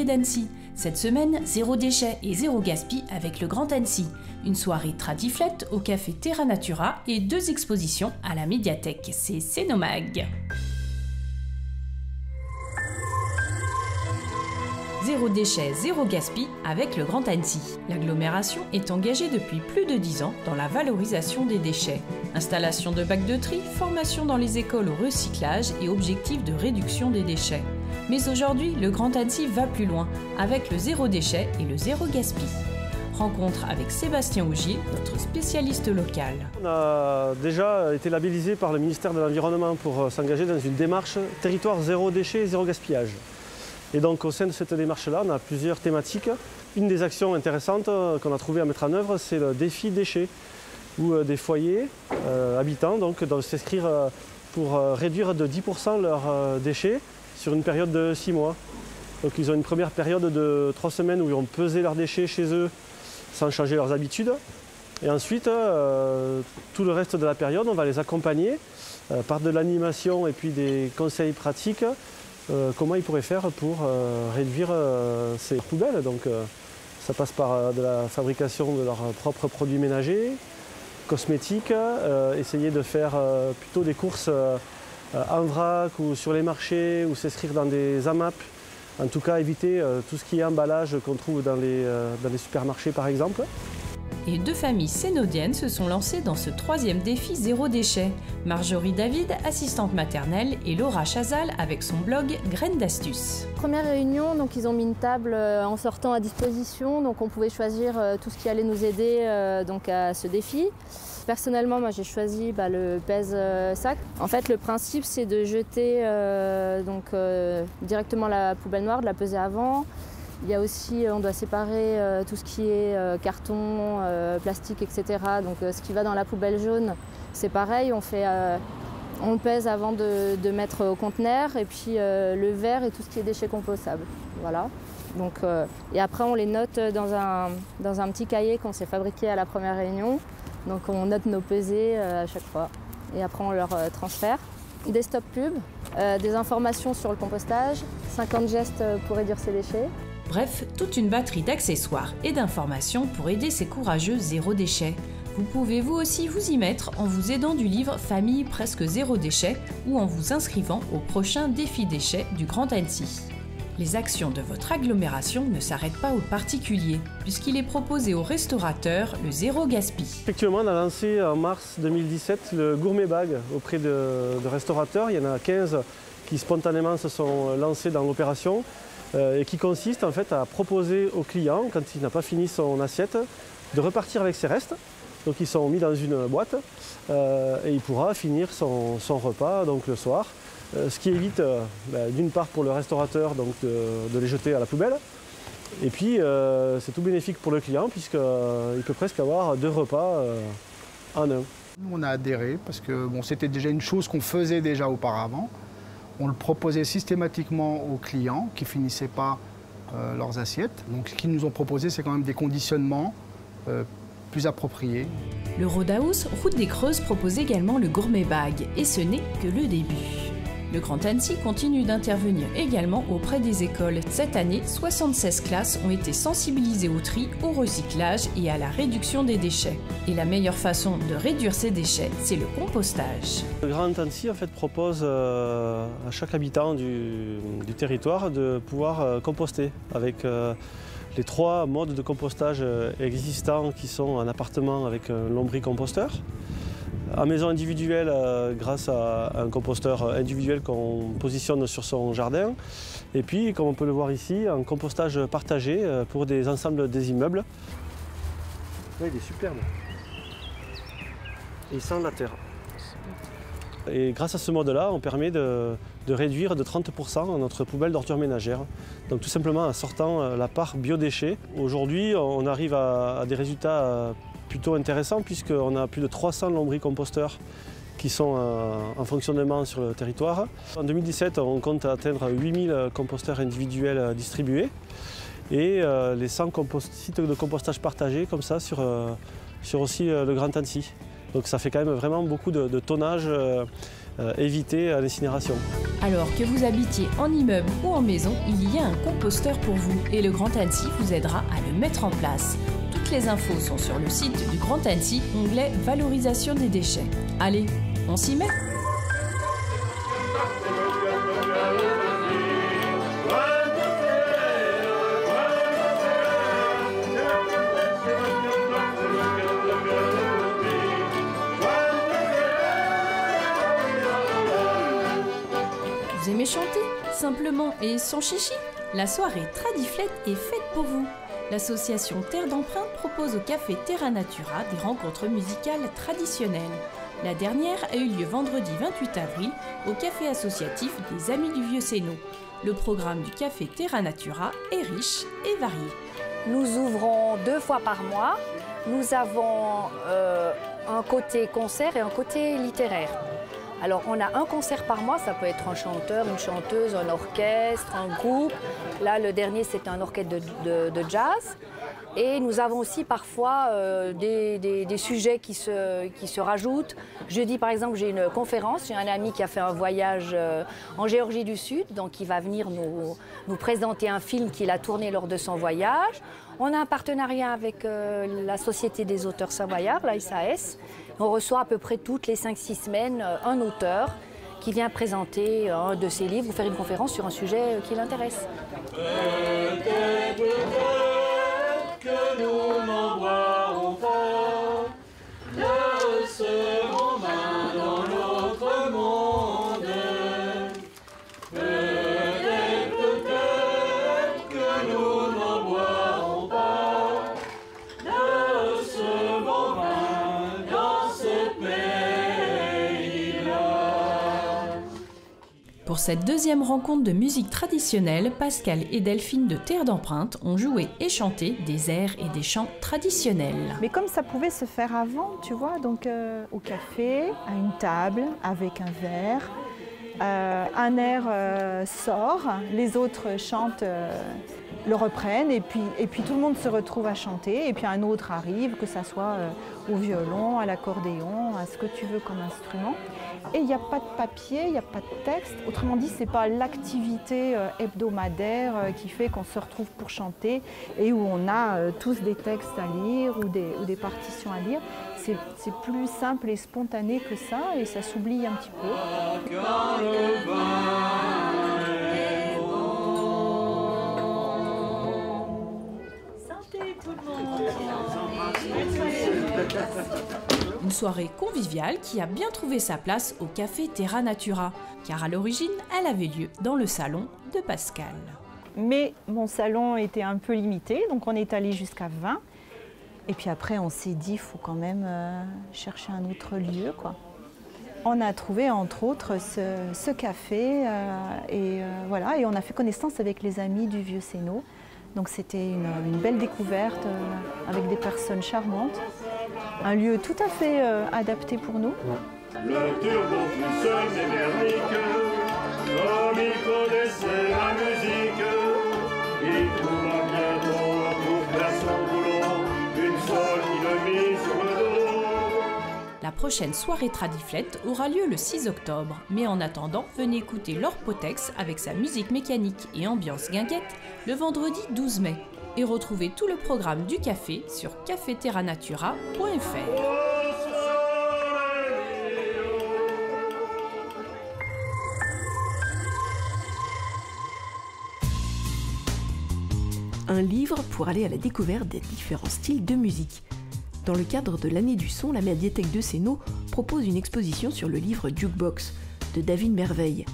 ateliers d'Annecy. Cette semaine, zéro déchet et zéro gaspille avec le Grand Annecy. Une soirée tradiflette au café Terra Natura et 2 expositions à la médiathèque. C'est Cénomag. Zéro déchet, zéro gaspille avec le Grand Annecy. L'agglomération est engagée depuis plus de 10 ans dans la valorisation des déchets. Installation de bacs de tri, formation dans les écoles au recyclage et objectif de réduction des déchets. Mais aujourd'hui, le Grand Annecy va plus loin avec le zéro déchet et le zéro gaspille. Rencontre avec Sébastien Augier, notre spécialiste local. On a déjà été labellisé par le ministère de l'Environnement pour s'engager dans une démarche territoire zéro déchet et zéro gaspillage. Et donc au sein de cette démarche-là, on a plusieurs thématiques. Une des actions intéressantes qu'on a trouvé à mettre en œuvre, c'est le défi déchets, où des foyers habitants doivent s'inscrire pour réduire de 10% leurs déchets sur une période de 6 mois. Donc ils ont une première période de 3 semaines où ils vont peser leurs déchets chez eux sans changer leurs habitudes. Et ensuite, tout le reste de la période, on va les accompagner par de l'animation et puis des conseils pratiques. Comment ils pourraient faire pour réduire ces poubelles. Donc ça passe par de la fabrication de leurs propres produits ménagers, cosmétiques, essayer de faire plutôt des courses en vrac ou sur les marchés ou s'inscrire dans des AMAP. En tout cas éviter tout ce qui est emballage qu'on trouve dans les supermarchés par exemple. Et 2 familles sénodiennes se sont lancées dans ce 3e défi zéro déchet. Marjorie David, assistante maternelle, et Laura Chazal avec son blog Graines d'astuces. Première réunion, donc ils ont mis une table en sortant à disposition, donc on pouvait choisir tout ce qui allait nous aider donc à ce défi. Personnellement, moi j'ai choisi le pèse-sac. En fait, le principe c'est de jeter directement la poubelle noire, de la peser avant. Il y a aussi, on doit séparer tout ce qui est carton, plastique, etc. Donc ce qui va dans la poubelle jaune, c'est pareil, on le pèse avant de mettre au conteneur. Et puis le vert et tout ce qui est déchets compostables. Voilà. Donc, et après on les note dans un petit cahier qu'on s'est fabriqué à la première réunion. Donc on note nos pesées à chaque fois. Et après on leur transfère. Des stop pubs, des informations sur le compostage, 50 gestes pour réduire ses déchets. Bref, toute une batterie d'accessoires et d'informations pour aider ces courageux zéro déchet. Vous pouvez vous aussi vous y mettre en vous aidant du livre Famille presque zéro déchet ou en vous inscrivant au prochain défi déchets du Grand Annecy. Les actions de votre agglomération ne s'arrêtent pas aux particuliers, puisqu'il est proposé aux restaurateurs le zéro gaspille. Effectivement, on a lancé en mars 2017 le Gourmet Bag auprès de restaurateurs. Il y en a 15 qui spontanément se sont lancés dans l'opération. Et qui consiste en fait à proposer au client, quand il n'a pas fini son assiette, de repartir avec ses restes. Donc ils sont mis dans une boîte et il pourra finir son repas donc, le soir. Ce qui évite d'une part pour le restaurateur donc, de les jeter à la poubelle. Et puis c'est tout bénéfique pour le client puisqu'il peut presque avoir 2 repas en un. Nous on a adhéré parce que c'était déjà une chose qu'on faisait déjà auparavant. On le proposait systématiquement aux clients qui ne finissaient pas leurs assiettes. Donc ce qu'ils nous ont proposé, c'est quand même des conditionnements plus appropriés. Le Rodahouse, route des Creuses, propose également le Gourmet Bag. Et ce n'est que le début. Le Grand Annecy continue d'intervenir également auprès des écoles. Cette année, 76 classes ont été sensibilisées au tri, au recyclage et à la réduction des déchets. Et la meilleure façon de réduire ces déchets, c'est le compostage. Le Grand Annecy en fait, propose à chaque habitant du territoire de pouvoir composter avec les 3 modes de compostage existants qui sont un appartement avec un lombricomposteur, en maison individuelle grâce à un composteur individuel qu'on positionne sur son jardin. Et puis, comme on peut le voir ici, un compostage partagé pour des ensembles des immeubles. Là, il est superbe. Et il sent la terre. Et grâce à ce mode-là, on permet de réduire de 30% notre poubelle d'ordures ménagères. Donc tout simplement en sortant la part biodéchets. Aujourd'hui, on arrive à des résultats plutôt intéressant puisqu'on a plus de 300 lombricomposteurs qui sont en fonctionnement sur le territoire. En 2017, on compte atteindre 8000 composteurs individuels distribués et les 100 sites de compostage partagés comme ça sur aussi le Grand Annecy. Donc ça fait quand même vraiment beaucoup de tonnage évité à l'incinération. Alors que vous habitiez en immeuble ou en maison, il y a un composteur pour vous et le Grand Annecy vous aidera à le mettre en place. Toutes les infos sont sur le site du Grand Annecy, onglet Valorisation des déchets. Allez, on s'y met! Vous aimez chanter, simplement et sans chichi? La soirée Tradiflette est faite pour vous. L'association Terre d'Empreinte propose au café Terra Natura des rencontres musicales traditionnelles. La dernière a eu lieu vendredi 28 avril au café associatif des Amis du Vieux Sénaux. Le programme du café Terra Natura est riche et varié. Nous ouvrons 2 fois par mois. Nous avons un côté concert et un côté littéraire. Alors on a un concert par mois, ça peut être un chanteur, une chanteuse, un orchestre, un groupe. Là le dernier c'est un orchestre de jazz. Et nous avons aussi parfois des sujets qui se rajoutent. Jeudi par exemple j'ai une conférence, j'ai un ami qui a fait un voyage en Géorgie du Sud, donc il va venir nous présenter un film qu'il a tourné lors de son voyage. On a un partenariat avec la Société des auteurs savoyards, la SAS. On reçoit à peu près toutes les 5-6 semaines un auteur qui vient présenter un de ses livres ou faire une conférence sur un sujet qui l'intéresse. Peut-être que nous n'en boirons pas de ce moment dans notre monde. Peut-être que nous n'en boirons pas de ce moment dans ce pays-là. Pour cette deuxième rencontre de musique traditionnelle, Pascal et Delphine de Terre d'Empreinte ont joué et chanté des airs et des chants traditionnels. Mais comme ça pouvait se faire avant, tu vois, donc au café, à une table, avec un verre, un air sort, les autres chantent, le reprennent et puis tout le monde se retrouve à chanter et puis un autre arrive, que ça soit au violon, à l'accordéon, à ce que tu veux comme instrument. Et il n'y a pas de papier, il n'y a pas de texte. Autrement dit, ce n'est pas l'activité hebdomadaire qui fait qu'on se retrouve pour chanter et où on a tous des textes à lire ou des partitions à lire. C'est plus simple et spontané que ça et ça s'oublie un petit peu. Quand le vin est bon. Santé tout le monde. Une soirée conviviale qui a bien trouvé sa place au café Terra Natura, car à l'origine, elle avait lieu dans le salon de Pascal. Mais mon salon était un peu limité, donc on est allé jusqu'à 20. Et puis après, on s'est dit, il faut quand même chercher un autre lieu, quoi. On a trouvé entre autres ce café voilà, et on a fait connaissance avec les Amis du Vieux Sénaux. Donc c'était une belle découverte avec des personnes charmantes. Un lieu tout à fait adapté pour nous. Le turbo sonne énergique, comme il connaissait la musique. Il trouva bientôt un trouve à son boulot, une sole qu'il a mis sur le dos. La prochaine soirée Tradiflette aura lieu le 6 octobre, mais en attendant, venez écouter Laure Potex avec sa musique mécanique et ambiance guinguette le vendredi 12 mai. Et retrouvez tout le programme du café sur cafeterranatura.fr. Un livre pour aller à la découverte des différents styles de musique. Dans le cadre de l'année du son, la médiathèque de Sénaux propose une exposition sur le livre Jukebox de David Merveille.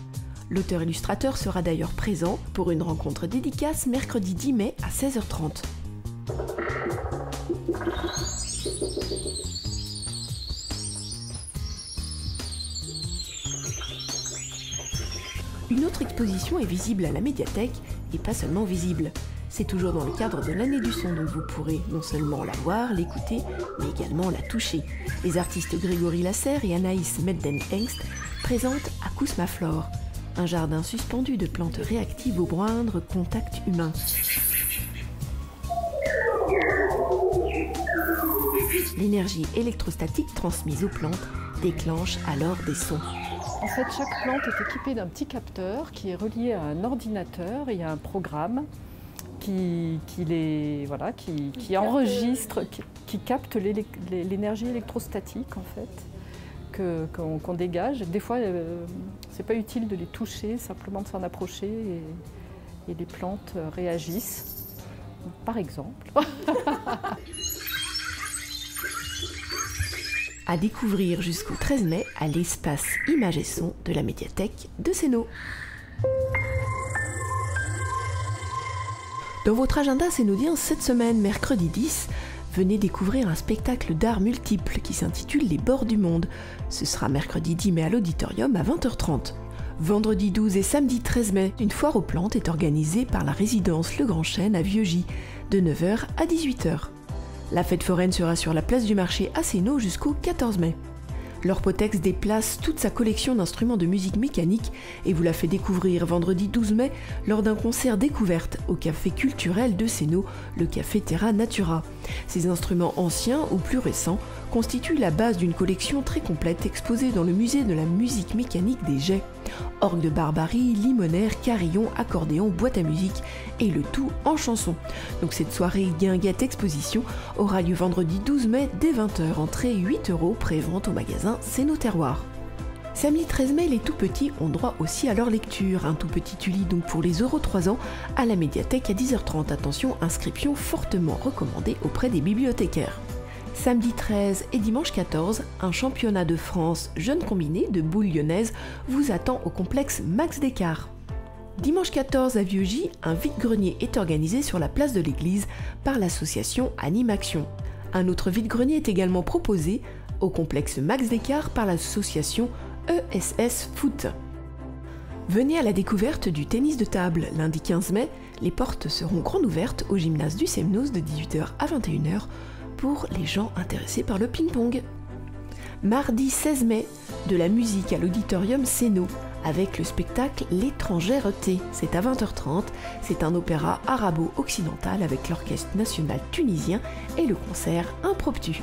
L'auteur-illustrateur sera d'ailleurs présent pour une rencontre dédicace mercredi 10 mai à 16h30. Une autre exposition est visible à la médiathèque et pas seulement visible. C'est toujours dans le cadre de l'année du son, donc vous pourrez non seulement la voir, l'écouter, mais également la toucher. Les artistes Grégory Lasserre et Anaïs Medden-Hengst présentent Acousmaflore, un jardin suspendu de plantes réactives au moindre contact humain. L'énergie électrostatique transmise aux plantes déclenche alors des sons. En fait, chaque plante est équipée d'un petit capteur qui est relié à un ordinateur et à un programme qui enregistre, qui capte l'énergie électrostatique en fait, qu'on dégage. Des fois, c'est pas utile de les toucher, simplement de s'en approcher et les plantes réagissent, par exemple. À découvrir jusqu'au 13 mai à l'espace Images et Sons de la médiathèque de Sénaux. Dans votre agenda sénaudien cette semaine, mercredi 10, venez découvrir un spectacle d'art multiple qui s'intitule Les Bords du Monde. Ce sera mercredi 10 mai à l'auditorium à 20h30. Vendredi 12 et samedi 13 mai, une foire aux plantes est organisée par la résidence Le Grand Chêne à Vieux-Gy, de 9h à 18h. La fête foraine sera sur la place du marché à Sénaux jusqu'au 14 mai. L'Orpotex déplace toute sa collection d'instruments de musique mécanique et vous la fait découvrir vendredi 12 mai lors d'un concert découverte au café culturel de Sénaux, le café Terra Natura. Ces instruments anciens ou plus récents constituent la base d'une collection très complète exposée dans le musée de la musique mécanique des Jets. Orgue de barbarie, limonaire, carillon, accordéon, boîte à musique et le tout en chanson. Donc cette soirée guinguette exposition aura lieu vendredi 12 mai dès 20h, entrée 8 €, prévente au magasin Sénaux Terroir. Samedi 13 mai, les tout petits ont droit aussi à leur lecture. Un tout petit Tully donc pour les 3 ans à la médiathèque à 10h30. Attention, inscription fortement recommandée auprès des bibliothécaires. Samedi 13 et dimanche 14, un championnat de France jeunes combinés de boules lyonnaises vous attend au complexe Max Descartes. Dimanche 14 à Vieux-Gy, un vide-grenier est organisé sur la place de l'église par l'association Animaction. Un autre vide-grenier est également proposé au complexe Max Descartes par l'association ESS Foot. Venez à la découverte du tennis de table. Lundi 15 mai, les portes seront grandes ouvertes au gymnase du Semnos de 18h à 21h pour les gens intéressés par le ping-pong. Mardi 16 mai, de la musique à l'auditorium Sénaux avec le spectacle L'étrangèreté. C'est à 20h30, c'est un opéra arabo-occidental avec l'Orchestre national tunisien et le concert Impromptu.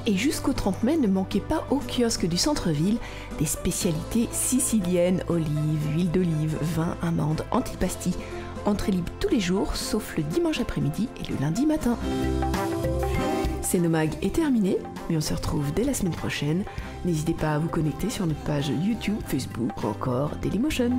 Et jusqu'au 30 mai, ne manquez pas au kiosque du centre-ville des spécialités siciliennes, olives, huile d'olive, vin, amandes, antipasti. Entrée libre tous les jours, sauf le dimanche après-midi et le lundi matin. Sénomag est terminé, mais on se retrouve dès la semaine prochaine. N'hésitez pas à vous connecter sur notre page YouTube, Facebook ou encore Dailymotion.